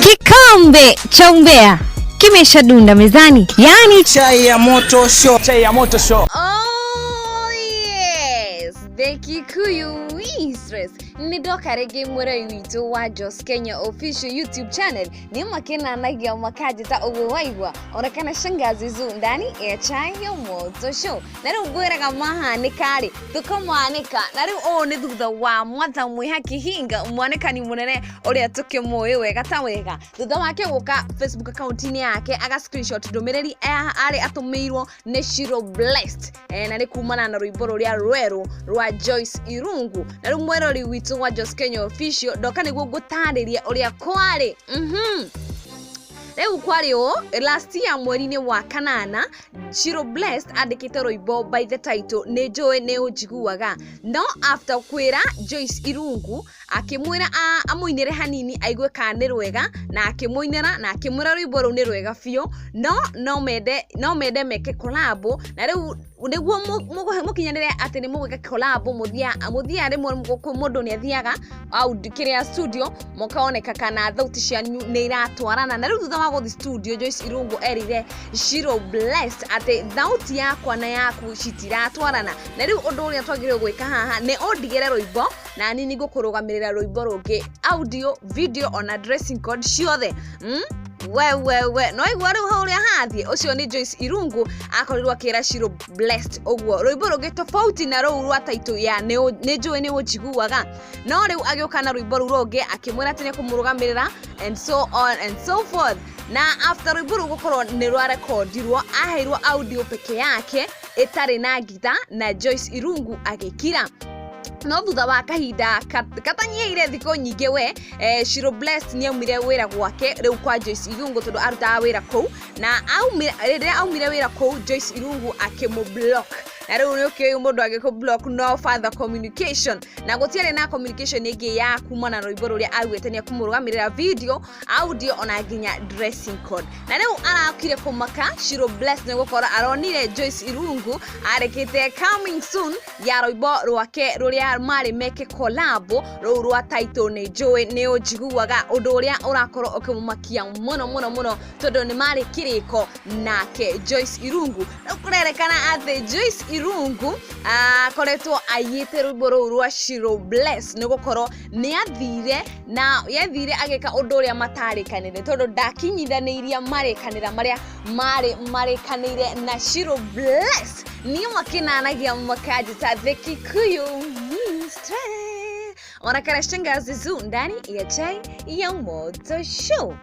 Kikombe cha umbea kimeshadunda mezani, yani chai ya moto show. Oh yes, the KWISHAA ni dokarege mwere witu wa Joyce Kenya official YouTube channel. Ni makina nagia makaji ta uwaigwa onakana shangazi zu ndani ya chai ya moto show. Nari ugwera kama ni kari tukamwanika nari one thutha wa mwatha mwihaki Hinga mwaneka ni munene uri atuke moyo wega ta wega thutha wake guka Facebook account ni yake aga screenshot ndomereri ari atumirwo ne Shiru blessed nari kumana na rwimbo ruria rweru rwa Joyce Irungu nari mwerori witu wa Joyce Kenya official doka niguo gutariria uria kwari Leo kwari last year mweri-ini wa kanana Shiru blessed andikite rwimbo by the title ne joe ne ujiguaga no after kwira Joyce Irungu akimwira amuinire hanini aigwe kana rwega na akimuinira na akimwira rwimbo ru ni rwega fio no mede meke collab na riu niguo mukinyanire ati ni mugwika collab muthia ari mundu ni athiaga au dikiria studio mukaoneka kana thauti cia ni iratwarana na riu thutha wa guthi studio Joyce Irungu erire Shiru blessed ati thauti yakwa na yaku citiratwarana na riu undu uria twagire gwika haha ni ondigere rwimbo na nini ngukurugamirira rwimbo rungi audio video ona dressing code ciothe we no igwa riu hauria hathie ucio ni Joyce Irungu akorirwa kira Shiru blessed ogwo rwimbo rungi tofauti na ruu rwa title ya ne joe ne ujiguaga no riu agioka na rwimbo rungi akimwira tene kumurugamirira and so on and so forth na after rwimbo rugukorwo ni rwa recordirwo aheirwo audio peke yake itari na gita na Joyce Irungu agikira no thutha wa kahinda katanyiire thiko nyinge we Shiru blessed ni aumire wira gwake riu kwa Joyce Irungu tondu aruta wira kou na aumire wira kou Joyce Irungu akimublock na riu ni okay mundu agiko block no further communication na gutiare na communication ingi ya kumana rwimbo ruria agwete ni akumurugamirira video audio ona ginya dressing code na riu arakire kumaka Shiru blessed ni gukora aronire Joyce Irungu arekete coming soon ya rwimbo rwake ruria mari meke collab ru rwa title ni joe ne ujiguaga undu uria urakorwo ukimumakia muno tondu ni mari kiriko nake Joyce Irungu kurerekana ati Joyce Irungu koretwo ayite rwimbo ru rwa Shiru blessed ni gukorwo ni athire na yathire ageka undu uria matarikanire tondu ndakinyithanirie marekanira maria marekanire na Shiru blessed ni makinanagia makaji ta the KWISHAA ona kana shangazi zu ndani ya chai ya moto show.